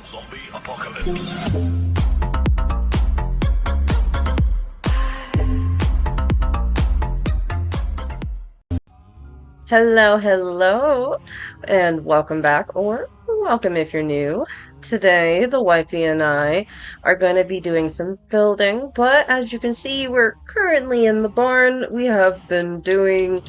Zombie apocalypse. Hello, hello, and welcome back, or welcome if you're new. Today, the wifey and I are going to be doing some building, but as you can see, we're currently in the barn. We have been doing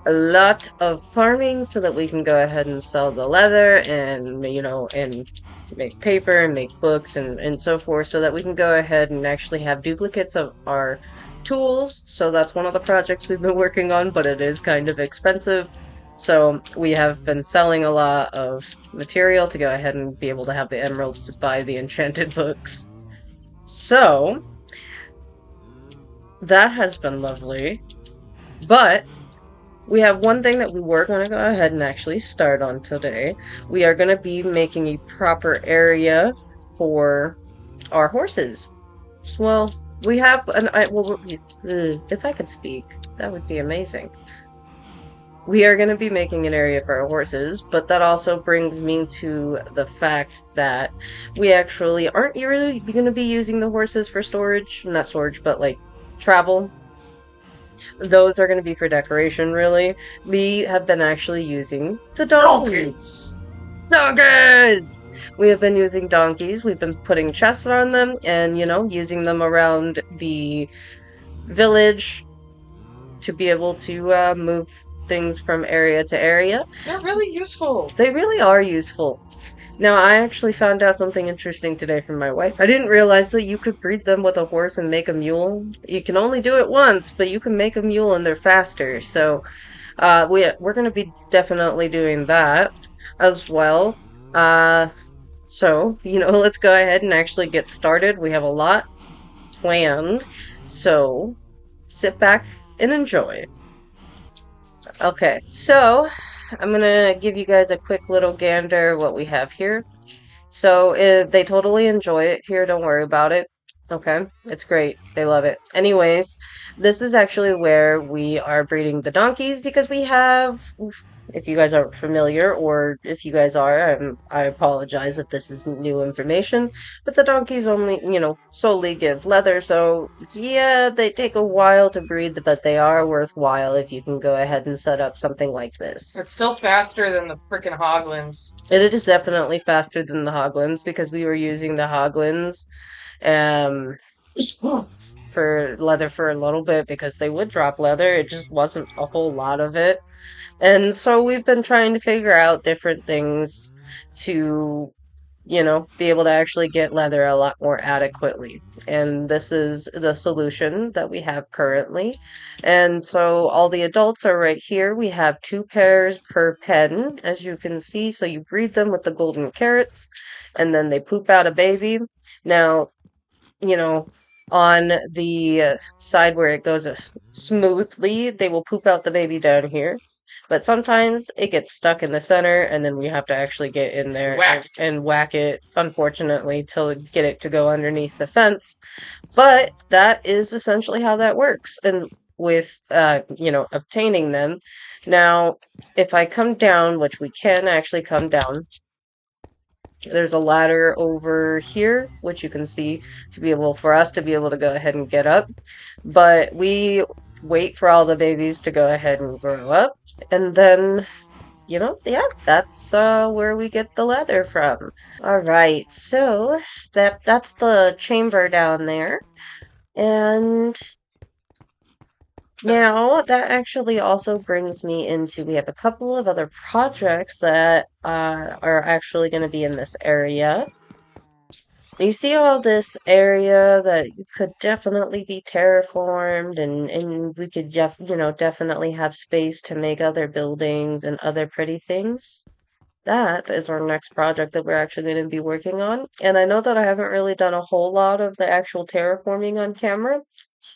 a lot of farming so that we can go ahead and sell the leather and, and make paper and make books and so forth so that we can go ahead and actually have duplicates of our tools. So that's one of the projects we've been working on, but it is kind of expensive. So we have been selling a lot of material to go ahead and be able to have the emeralds to buy the enchanted books. So that has been lovely. But we have one thing that we were going to go ahead and actually start on today. We are going to be making a proper area for our horses. Well, we have if I could speak, that would be amazing. We are going to be making an area for our horses, but that also brings me to the fact that we actually aren't really going to be using the horses for storage, not storage, but like travel. Those are going to be for decoration, really. We have been actually using the donkeys. Donkeys! We have been using donkeys. We've been putting chests on them and, using them around the village to be able to move things from area to area. They're really useful. They really are useful. Now, I actually found out something interesting today from my wife. I didn't realize that you could breed them with a horse and make a mule. You can only do it once, but you can make a mule and they're faster. So, we're going to be definitely doing that as well. Let's go ahead and actually get started. We have a lot planned. So, sit back and enjoy. Okay, so I'm gonna give you guys a quick little gander what we have here. So they totally enjoy it here, don't worry about it. Okay, it's great. They love it. Anyways, this is actually where we are breeding the donkeys because we have, if you guys aren't familiar, or if you guys are, I apologize if this is new information, but the donkeys only, solely give leather, so yeah, they take a while to breed, but they are worthwhile if you can go ahead and set up something like this. It's still faster than the freaking hoglins. It is definitely faster than the hoglins because we were using the hoglins um for leather for a little bit because they would drop leather. It just wasn't a whole lot of it. And so we've been trying to figure out different things to, be able to actually get leather a lot more adequately. And this is the solution that we have currently. And so all the adults are right here. We have 2 pairs per pen, as you can see. So you breed them with the golden carrots, and then they poop out a baby. Now, you know, on the side where it goes smoothly, they will poop out the baby down here. But sometimes it gets stuck in the center, and then we have to actually get in there and whack it, unfortunately, till get it to go underneath the fence. But that is essentially how that works. And with, obtaining them. Now, if I come down, which we can actually come down, there's a ladder over here, which you can see to be able for us to be able to go ahead and get up. But we wait for all the babies to go ahead and grow up, and then, yeah, that's where we get the leather from. All right, so that's the chamber down there, and now, that actually also brings me into we have a couple of other projects that are actually going to be in this area. You see all this area that could definitely be terraformed, and we could definitely have space to make other buildings and other pretty things. That is our next project that we're actually going to be working on. And I know that I haven't really done a whole lot of the actual terraforming on camera.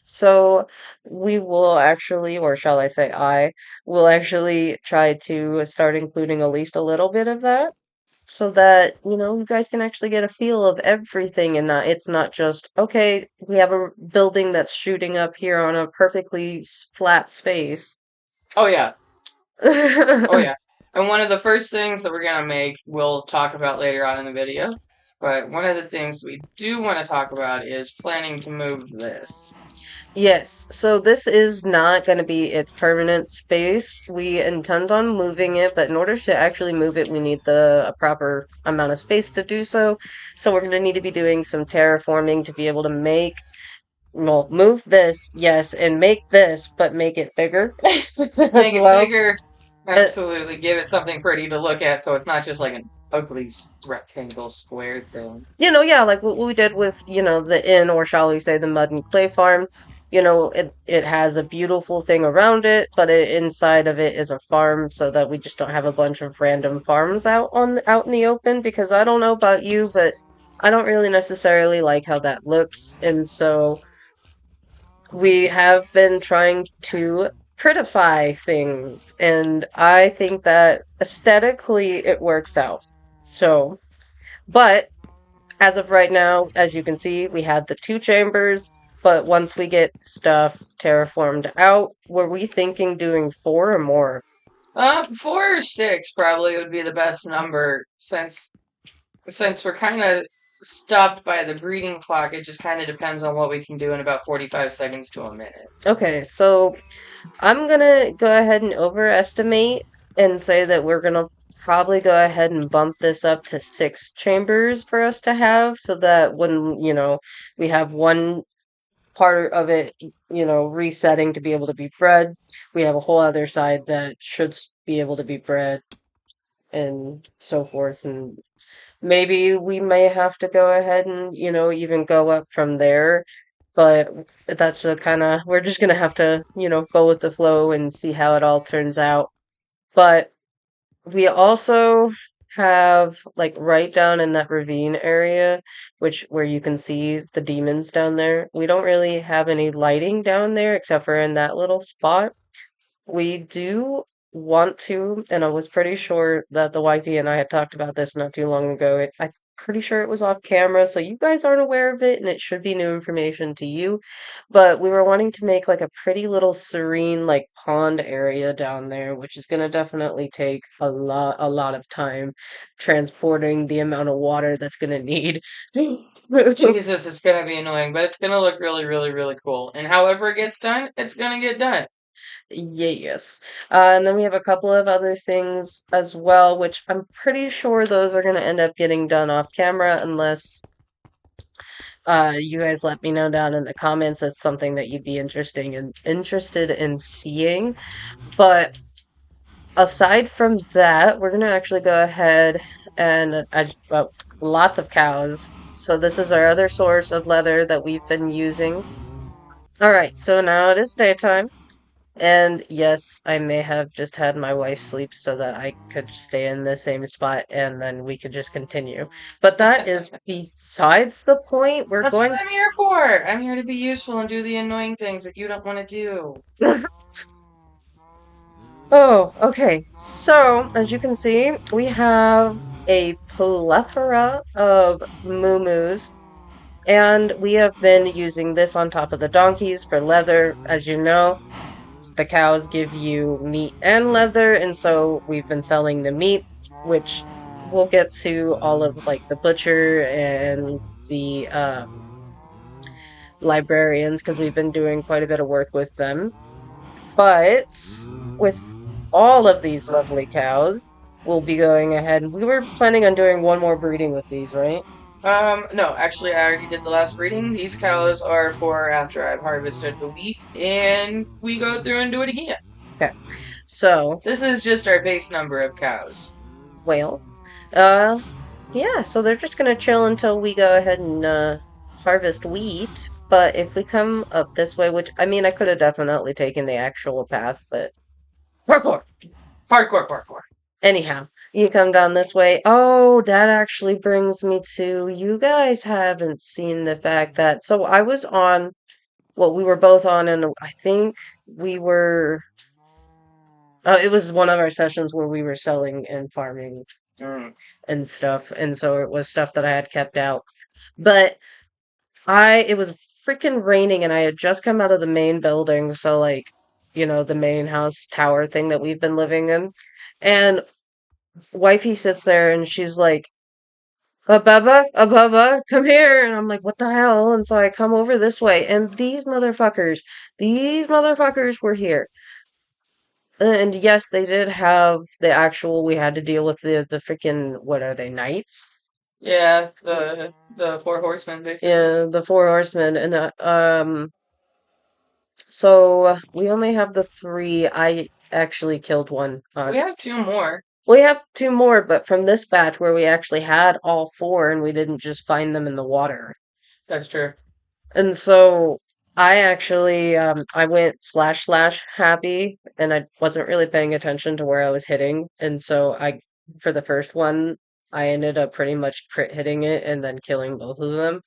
So we will actually, or shall I say I, will actually try to start including at least a little bit of that so that, you guys can actually get a feel of everything and it's not just, okay, we have a building that's shooting up here on a perfectly flat space. Oh yeah. Oh yeah. And one of the first things that we're gonna make, we'll talk about later on in the video. But one of the things we do want to talk about is planning to move this. Yes, so this is not going to be its permanent space. We intend on moving it, but in order to actually move it, we need the a proper amount of space to do so. So we're going to need to be doing some terraforming to be able to make, well, move this, yes, and make this, but make it bigger as Make it well. bigger. Uh, Absolutely. Give it something pretty to look at so it's not just like an ugly rectangle square thing. yeah, like what we did with, the inn, or shall we say the mud and clay farm. It has a beautiful thing around it, but inside of it is a farm, so that we just don't have a bunch of random farms out in the open. Because I don't know about you, but I don't really necessarily like how that looks, and so we have been trying to prettify things, and I think that aesthetically it works out. So, but as of right now, as you can see, we have the two chambers, but once we get stuff terraformed out, were we thinking doing four or more? 4 or 6 probably would be the best number since we're kind of stopped by the breeding clock. It just kind of depends on what we can do in about 45 seconds to a minute. Okay, so I'm gonna go ahead and overestimate and say that we're gonna probably go ahead and bump this up to six chambers for us to have, so that when, we have one part of it, resetting to be able to be bred, we have a whole other side that should be able to be bred and so forth. And maybe we may have to go ahead and, even go up from there. But that's a kind of, we're just gonna have to, go with the flow and see how it all turns out. But we also have, like, right down in that ravine area, which where you can see the demons down there. We don't really have any lighting down there except for in that little spot. We do want to, and I was pretty sure that the wifey and I had talked about this not too long ago. I'm pretty sure it was off camera, so you guys aren't aware of it, and it should be new information to you. But we were wanting to make like a pretty little serene, like, pond area down there, which is gonna definitely take a lot of time transporting the amount of water that's gonna need. Jesus, it's gonna be annoying, but it's gonna look really, really, really cool. And however it gets done, it's gonna get done. Yes. And then we have a couple of other things as well, which I'm pretty sure those are going to end up getting done off camera, unless you guys let me know down in the comments that's something that you'd be interested in seeing. But aside from that, we're going to actually go ahead and lots of cows. So this is our other source of leather that we've been using. All right, so now it is daytime. And yes, I may have just had my wife sleep so that I could stay in the same spot and then we could just continue. But that is besides the point. We're That's what going. I'm here for. I'm here to be useful and do the annoying things that you don't want to do. Oh, okay. So, as you can see, we have a plethora of moo and we have been using this on top of the donkeys for leather. As you know, the cows give you meat and leather, and so we've been selling the meat, which we'll get to all of, like, the butcher and the librarians, because we've been doing quite a bit of work with them. But with all of these lovely cows, we'll be going ahead. We were planning on doing one more breeding with these, right? No, actually, I already did the last breeding. These cows are for after I've harvested the wheat, and we go through and do it again. Okay. So, This is just our base number of cows. well, uh, yeah, so they're just gonna chill until we go ahead and harvest wheat. But if we come up this way, which, I mean, I could have definitely taken the actual path, but Parkour! Hardcore parkour. anyhow, you come down this way. Oh, that actually brings me to, you guys haven't seen the fact that, so I was on, well, we were both on, and I think we were, it was one of our sessions where we were selling and farming Mm. and stuff, and so it was stuff that I had kept out. But it was freaking raining, and I had just come out of the main building, so, like, the main house tower thing that we've been living in. And wifey sits there and she's like, Ababa, come here. And I'm like, what the hell? And so I come over this way, and these motherfuckers were here. And yes, they did have the actual, we had to deal with the freaking, what are they, knights? Yeah, the four horsemen basically. Yeah, the four horsemen. And so we only have the three. I actually killed one. We have two more. We have two more, but from this batch where we actually had all four and we didn't just find them in the water. That's true. And so I actually I went slash happy and I wasn't really paying attention to where I was hitting. And so I for the first one I ended up pretty much crit hitting it and then killing both of them.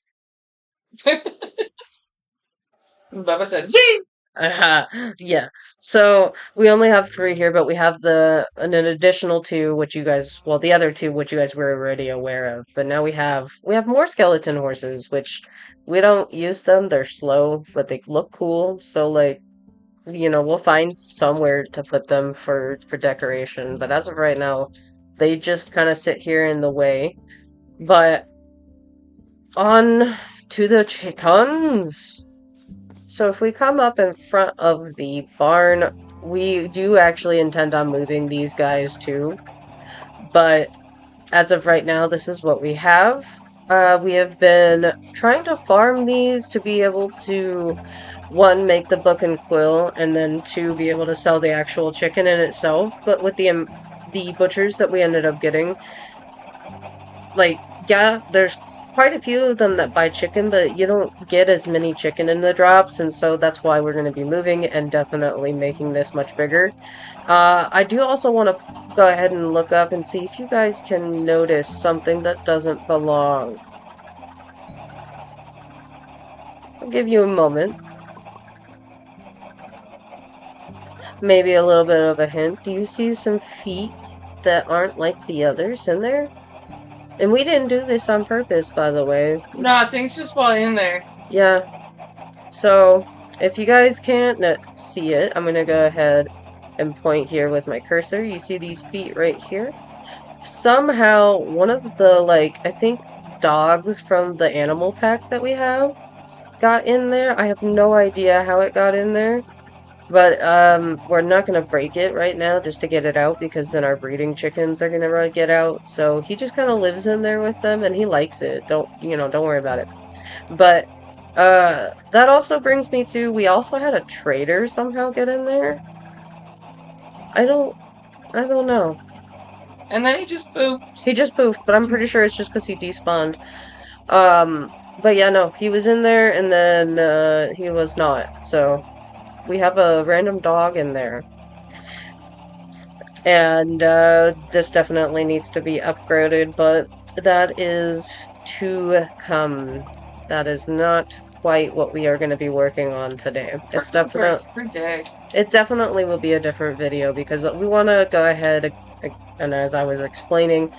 Bubba said, "Wee!" Yeah. So we only have three here, but we have an additional two, which you guys, well, the other two, which you guys were already aware of. But now we have more skeleton horses, which we don't use them. They're slow, but they look cool. So like, we'll find somewhere to put them for decoration. But as of right now, they just kind of sit here in the way. But on to the chickens. So if we come up in front of the barn, we do actually intend on moving these guys too. But as of right now, this is what we have. We have been trying to farm these to be able to, one, make the book and quill, and then two, be able to sell the actual chicken in itself. But with the butchers that we ended up getting, like, yeah, there's quite a few of them that buy chicken, but you don't get as many chicken in the drops, and so that's why we're going to be moving and definitely making this much bigger. I do also want to go ahead and look up and see if you guys can notice something that doesn't belong. I'll give you a moment. Maybe a little bit of a hint. Do you see some feet that aren't like the others in there? And we didn't do this on purpose, by the way. Nah, things just fall in there. Yeah, so if you guys can't see it, I'm gonna go ahead and point here with my cursor. You see these feet right here? Somehow, one of the, like, I think dogs from the animal pack that we have got in there. I have no idea how it got in there. But we're not gonna break it right now just to get it out because then our breeding chickens are gonna get out. So he just kind of lives in there with them and he likes it. Don't worry about it. But that also brings me to, we also had a trader somehow get in there. I don't I don't know. And then he just pooped. He just poofed, but I'm pretty sure it's just because he despawned. But yeah, no, he was in there and then he was not. So we have a random dog in there. And this definitely needs to be upgraded, but that is to come. That is not quite what we are going to be working on today. It definitely will be a different video because we want to go ahead and, as I was explaining,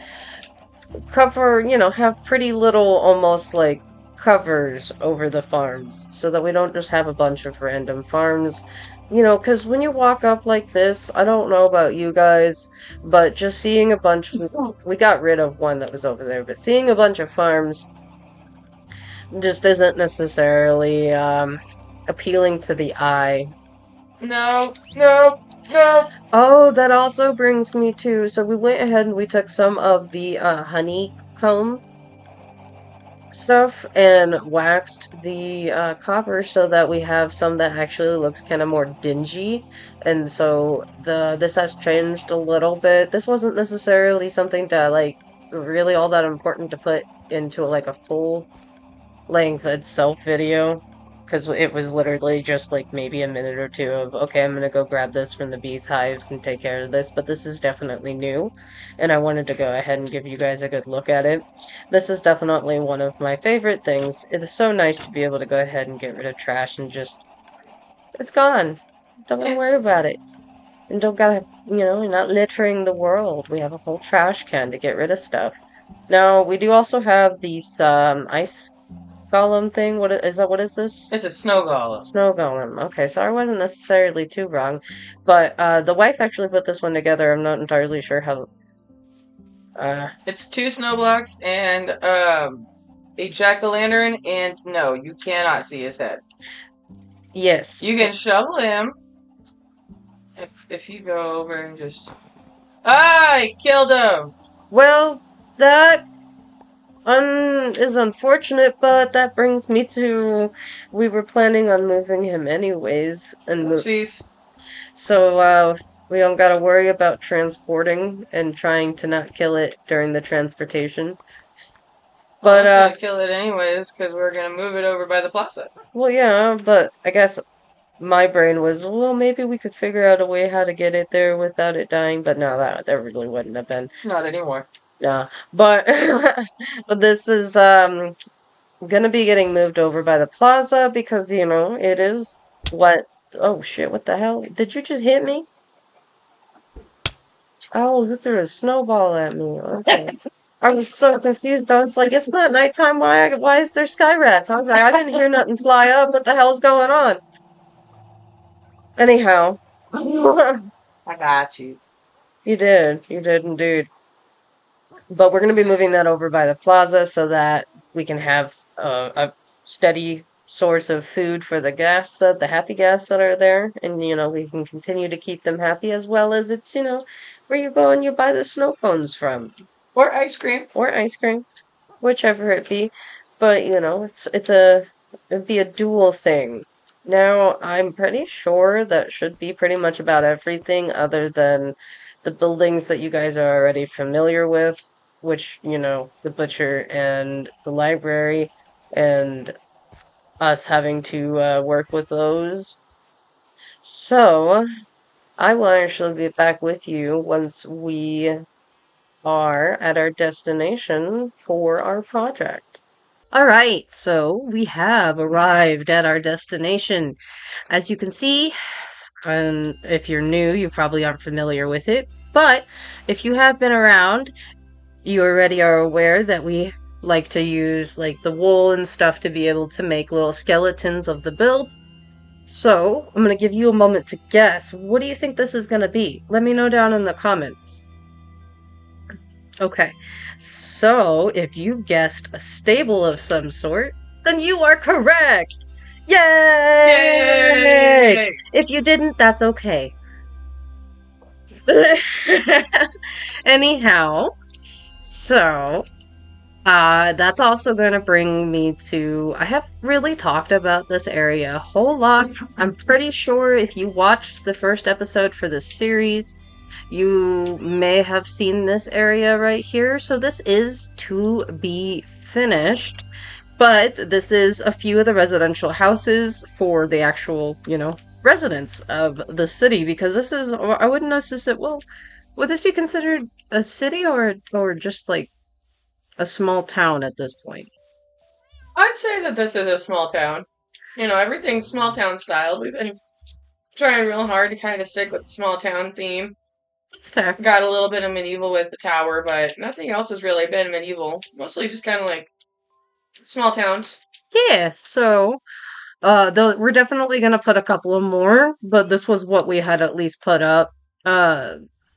cover, have pretty little, almost like covers over the farms so that we don't just have a bunch of random farms. Because when you walk up like this, I don't know about you guys, but just seeing a bunch, we got rid of one that was over there, but seeing a bunch of farms just isn't necessarily appealing to the eye. No, no, no. Oh, that also brings me to, so we went ahead and we took some of the honeycomb stuff and waxed the copper so that we have some that actually looks kind of more dingy. And so this has changed a little bit. This wasn't necessarily something to, like, really all that important to put into like a full length itself video, because it was literally just like maybe a minute or two of, okay, I'm gonna go grab this from the bees hives and take care of this. But this is definitely new and I wanted to go ahead and give you guys a good look at it. This is definitely one of my favorite things. It is so nice to be able to go ahead and get rid of trash and just, it's gone, don't gotta worry about it. And don't gotta, you're not littering the world. We have a whole trash can to get rid of stuff. Now, we do also have these ice golem thing. What is this? It's a snow golem. Snow golem. Okay, so I wasn't necessarily too wrong. But the wife actually put this one together. I'm not entirely sure how Uh, It's two snow blocks and a jack-o'-lantern, and no, you cannot see his head. yes. You can shovel him if you go over and just I killed him. Well, that is unfortunate, but that brings me to we were planning on moving him anyways, and Oopsies. so we don't gotta worry about transporting and trying to not kill it during the transportation. Well, I But was gonna kill it anyways because we're gonna move it over by the plaza. well, yeah, but I guess my brain was, well, maybe we could figure out a way how to get it there without it dying, but no, that really wouldn't have been. Not anymore. Yeah, but but this is gonna be getting moved over by the plaza because it is what. Oh shit! What the hell? Did you just hit me? Oh, you threw a snowball at me. Okay. I was so confused. I was like, it's not nighttime. Why is there sky rats? I was like, I didn't hear nothing fly up. What the hell's going on? Anyhow, you I got you. did indeed. But we're going to be moving that over by the plaza so that we can have a steady source of food for the happy guests that are there, and we can continue to keep them happy as well as it's where you go and you buy the snow cones from Or ice cream. or ice cream, whichever it be. But it'd be a dual thing. Now, I'm pretty sure that should be pretty much about everything other than the buildings that you guys are already familiar with, which, the butcher and the library, and us having to work with those. So, I will actually be back with you once we are at our destination for our project. All right, so we have arrived at our destination. As you can see, and if you're new, you probably aren't familiar with it, but if you have been around, you already are aware that we like to use like the wool and stuff to be able to make little skeletons of the build. So, I'm going to give you a moment to guess. What do you think this is going to be? Let me know down in the comments. Okay, so if you guessed a stable of some sort, then you are correct! Yay! Yay! If you didn't, that's okay. Anyhow, so that's also going to bring me to. I haven't really talked about this area a whole lot. I'm pretty sure if you watched the first episode for this series, you may have seen this area right here. So this is to be finished, but this is a few of the residential houses for the actual, residents of the city because this is, I wouldn't necessarily, well, would this be considered a city or just like a small town at this point? I'd say that this is a small town. Everything's small town style. We've been trying real hard to kind of stick with the small town theme. That's fair. Got a little bit of medieval with the tower, but nothing else has really been medieval. Mostly just kind of like small towns. Yeah, so we're definitely gonna put a couple of more, but this was what we had at least put up uh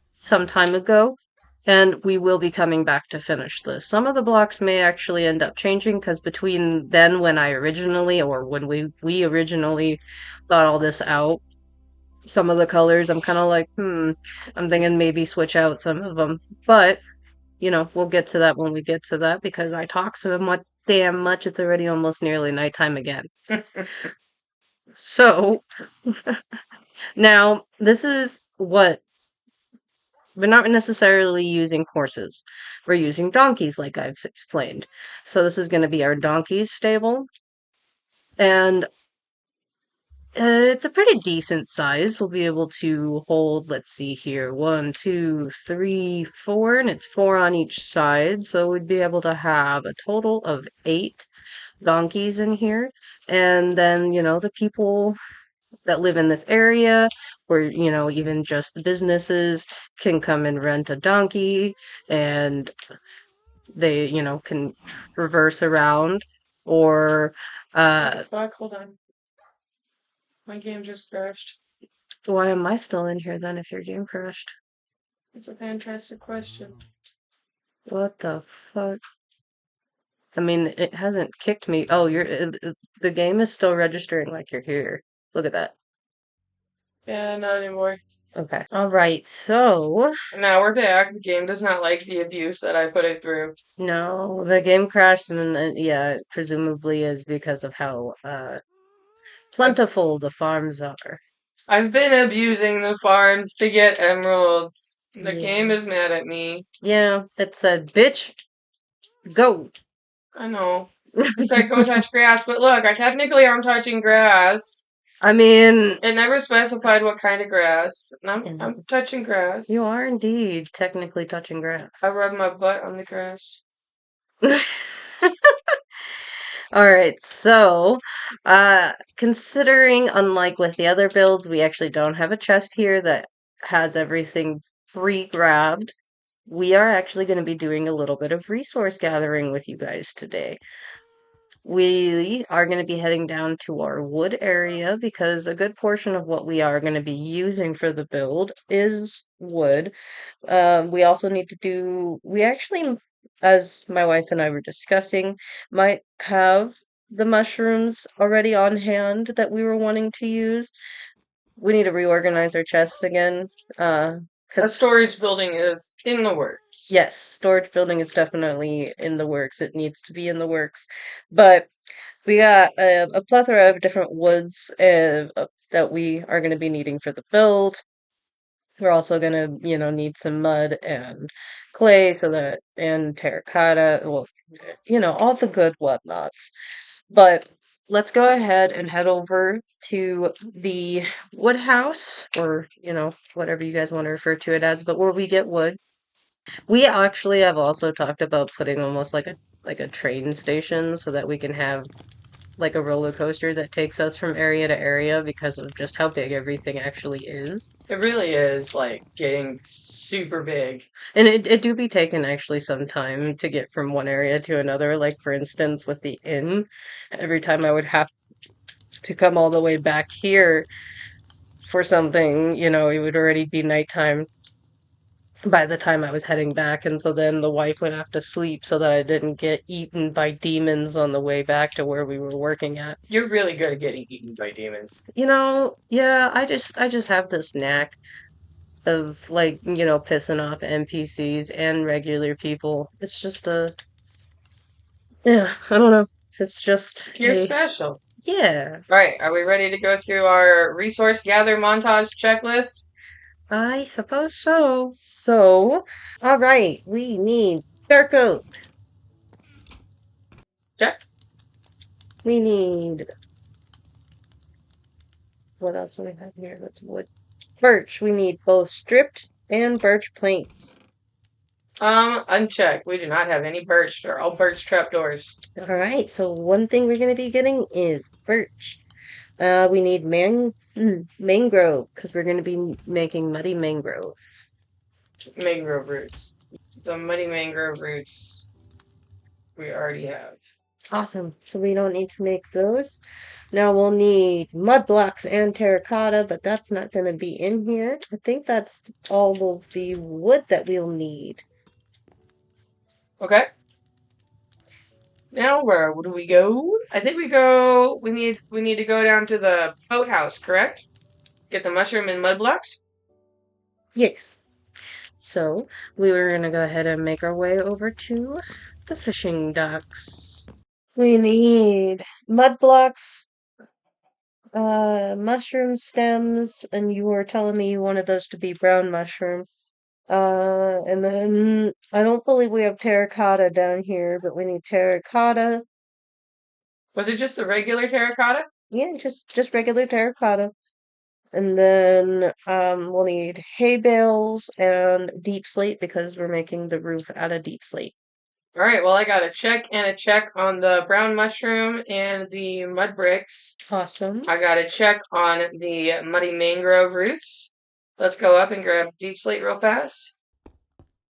some time ago, and we will be coming back to finish this. Some of the blocks may actually end up changing because between then when we originally thought all this out, some of the colors I'm kind of like, I'm thinking maybe switch out some of them, but we'll get to that when we get to that because I talk so much damn much it's already almost nearly nighttime again. So now this is what we're not necessarily using horses. We're using donkeys, like I've explained. So this is going to be our donkey stable, and it's a pretty decent size. We'll be able to hold, let's see here, one, two, three, four, and it's four on each side. So we'd be able to have a total of 8 donkeys in here. And then, the people that live in this area, or, even just the businesses can come and rent a donkey and they, can reverse around or, What the uh, fuck? Hold on. My game just crashed. why am I still in here then if your game crashed? It's a fantastic question. What the fuck? I mean, it hasn't kicked me. Oh, the game is still registering like you're here. Look at that. Yeah, not anymore. Okay. All right. So, Now we're back. The game does not like the abuse that I put it through. no, the game crashed, and yeah, it presumably is because of how I've, plentiful the farms are. I've been abusing the farms to get emeralds. The game Yeah. is mad at me. Yeah, it said, "Bitch, go." I know. It said go touch grass, but look, I technically am touching grass. I mean, It never specified what kind of grass. And I'm and touching you grass. are indeed technically touching I grass. rub my butt on the grass. All right, so considering unlike with the other builds, we actually don't have a chest here that has everything pre-grabbed. We are actually going to be doing a little bit of resource gathering with you guys today. We are going to be heading down to our wood area because a good portion of what we are going to be using for the build is wood. We also need to we actually, as my wife and I were discussing, might have the mushrooms already on hand that we were wanting to use. We need to reorganize our chests again. Uh, A 'Cause storage building is in the works. yes, storage building is definitely in the works. It needs to be in the works. But we got a plethora of different woods that we are going to be needing for the build. We're also gonna, need some mud and clay and terracotta, well, all the good whatnots. But let's go ahead and head over to the wood house, or, whatever you guys want to refer to it as, but where we get wood. We actually have also talked about putting almost like a train station so that we can have like a roller coaster that takes us from area to area because of just how big everything actually is. It really is like getting super big. And it do be taking actually some time to get from one area to another. Like for instance, with the inn, every time I would have to come all the way back here for something, it would already be nighttime by the time I was heading back, and so then the wife would have to sleep so that I didn't get eaten by demons on the way back to where we were working at. You're really good at getting eaten by demons. Yeah, I just have this knack of like, pissing off NPCs and regular people. It's just yeah, I don't know. It's just You're special. yeah, Alright, are we ready to go through our resource gather montage checklist? I suppose so. So, all right, we need dark oak. Check. We need what else do we have here? That's wood. Birch. We need both stripped and birch planks. Unchecked. We do not have any birch. They're all birch trapdoors. All right, so one thing we're going to be getting is birch. We need mangrove because we're going to be making muddy mangrove. Mangrove roots. The muddy mangrove roots we already have. Awesome. So we don't need to make those. Now we'll need mud blocks and terracotta, but that's not going to be in here. I think that's all of the wood that we'll need. Okay. Now where do we go? I think we go. We need to go down to the boathouse. Correct? Get the mushroom and mud blocks. Yes. So we were going to go ahead and make our way over to the fishing docks. We need mud blocks, mushroom stems, and you were telling me you wanted those to be brown mushroom. And then I don't believe we have terracotta down here, but we need terracotta. Was it just the regular terracotta? Yeah, just regular terracotta. And then we'll need hay bales and deep slate because we're making the roof out of deep slate. All right. Well, I got a check and a check on the brown mushroom and the mud bricks. Awesome. I got a check on the muddy mangrove roots. Let's go up and grab deep slate real fast.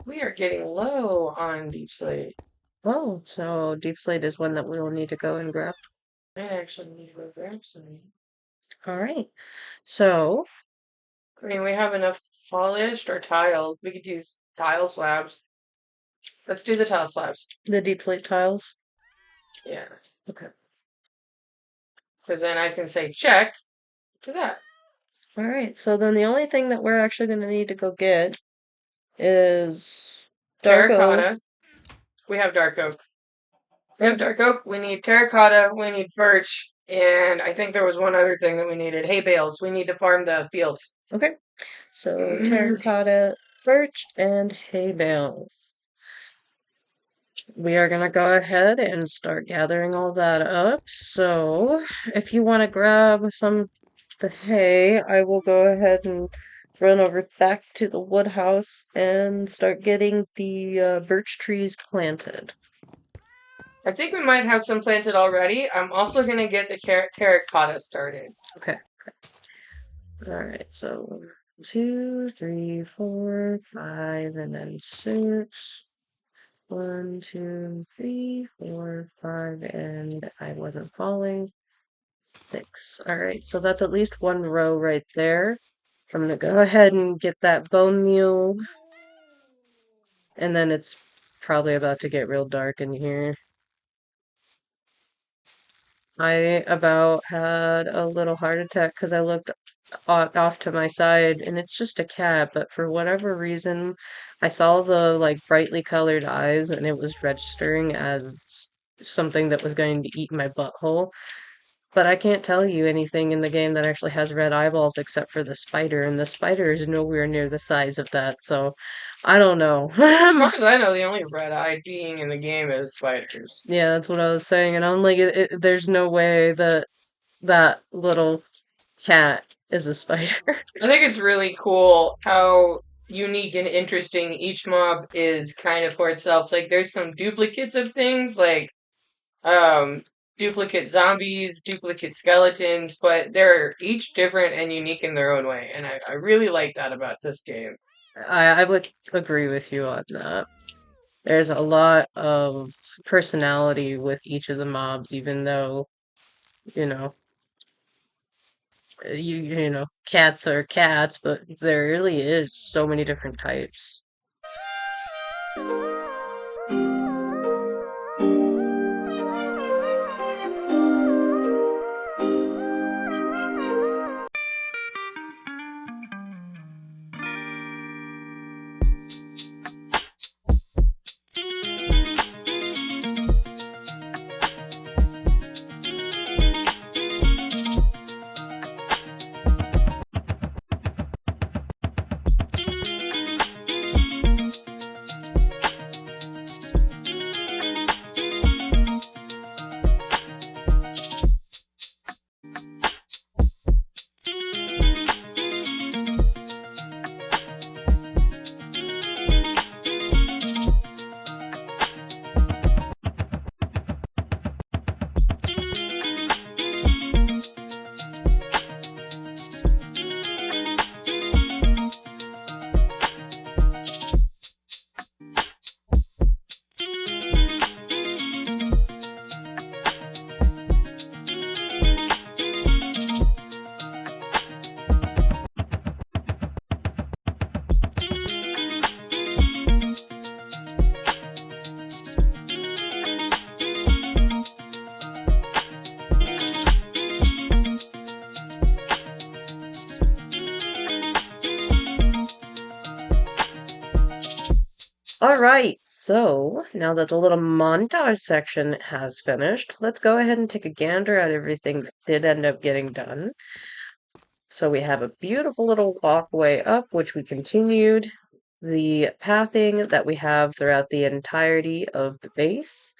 We are getting low on deep slate. Oh, so deep slate is one that we will need to go and grab. I actually need to go grab some. All right. So I mean, we have enough polished or tiled. We could use tile slabs. Let's do the tile slabs. The deep slate tiles? Yeah. Okay. Because then I can say check to that. Alright, so then the only thing that we're actually going to need to go get is dark oak. Terracotta. We have dark oak. We have Okay. dark oak. We need terracotta. We need birch. And I think there was one other thing that we needed. Hay bales. We need to farm the fields. Okay. So terracotta, birch, and hay bales. We are going to go ahead and start gathering all that up. So if you want to grab some of the hay, I will go ahead and run over back to the wood house and start getting the birch trees planted. I think we might have some planted already. I'm also going to get the terracotta started. Okay. All right. So 2, 3, 4, 5, and then 6. 1, 2, 3, 4, 5, and I wasn't falling. 6. All right. So that's at least one row right there. I'm gonna go ahead and get that bone meal, and then it's probably about to get real dark in here. I about had a little heart attack because I looked off to my side and it's just a cat, but for whatever reason, I saw the like brightly colored eyes and it was registering as something that was going to eat my butthole. But I can't tell you anything in the game that actually has red eyeballs except for the spider, and the spider is nowhere near the size of that, so I don't know. As far as I know, the only red-eyed being in the game is spiders. Yeah, that's what I was saying, and I'm like, there's no way that that little cat is a spider. I think it's really cool how unique and interesting each mob is kind of for itself. Like there's some duplicates of things like um duplicate zombies, duplicate skeletons, but they're each different and unique in their own way. And I really like that about this game. I would agree with you on that. There's a lot of personality with each of the mobs, even though, you know, cats are cats, but there really is so many different types. All right, so now that the little montage section has finished, let's go ahead and take a gander at everything that did end up getting done. So we have a beautiful little walkway up, which we continued. The pathing that we have throughout the entirety of the base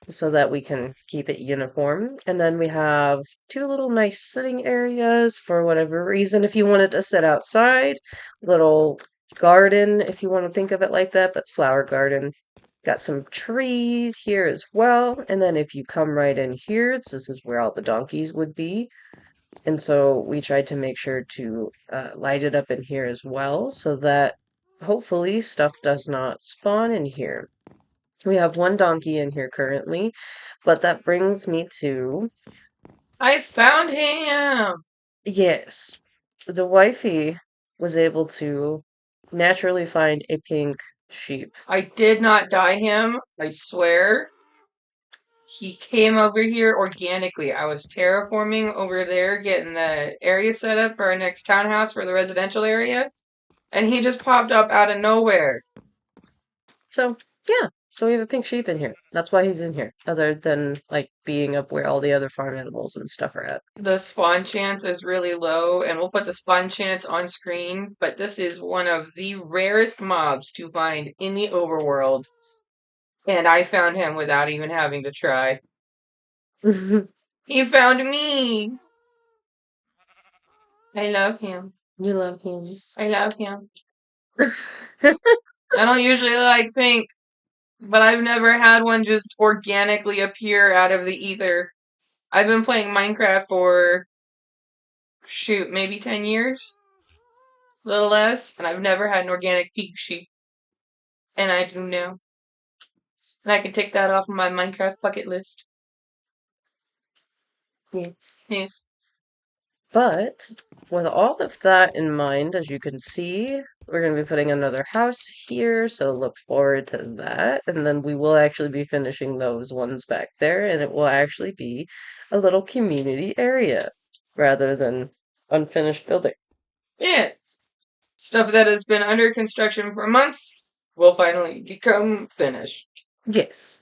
so that we can keep it uniform. And then we have two little nice sitting areas for whatever reason. If you wanted to sit outside, little garden, if you want to think of it like that, but flower garden. Got some trees here as well. And then if you come right in here, this is where all the donkeys would be. And so we tried to make sure to light it up in here as well so that hopefully stuff does not spawn in here. We have one donkey in here currently, but that brings me to, I found him. yes, the wifey was able to naturally find a pink sheep. I did not dye him, I swear. He came over here organically. I was terraforming over there, getting the area set up for our next townhouse for the residential area, and he just popped up out of nowhere. So, yeah. So we have a pink sheep in here. That's why he's in here. Other than, like, being up where all the other farm animals and stuff are at. The spawn chance is really low, and we'll put the spawn chance on screen, but this is one of the rarest mobs to find in the overworld. And I found him without even having to try. You He found me! I love him. love hens. I love him. I don't usually like pink, but I've never had one just organically appear out of the ether. I've been playing Minecraft for, shoot, maybe 10 years? A little less, and I've never had an organic pink sheep. And I do now. And I can take that off of my Minecraft bucket list. Yes. Yes. But with all of that in mind, as you can see, we're going to be putting another house here, so look forward to that. And then we will actually be finishing those ones back there, and it will actually be a little community area rather than unfinished buildings. Yeah. Stuff that has been under construction for months will finally become finished. Yes.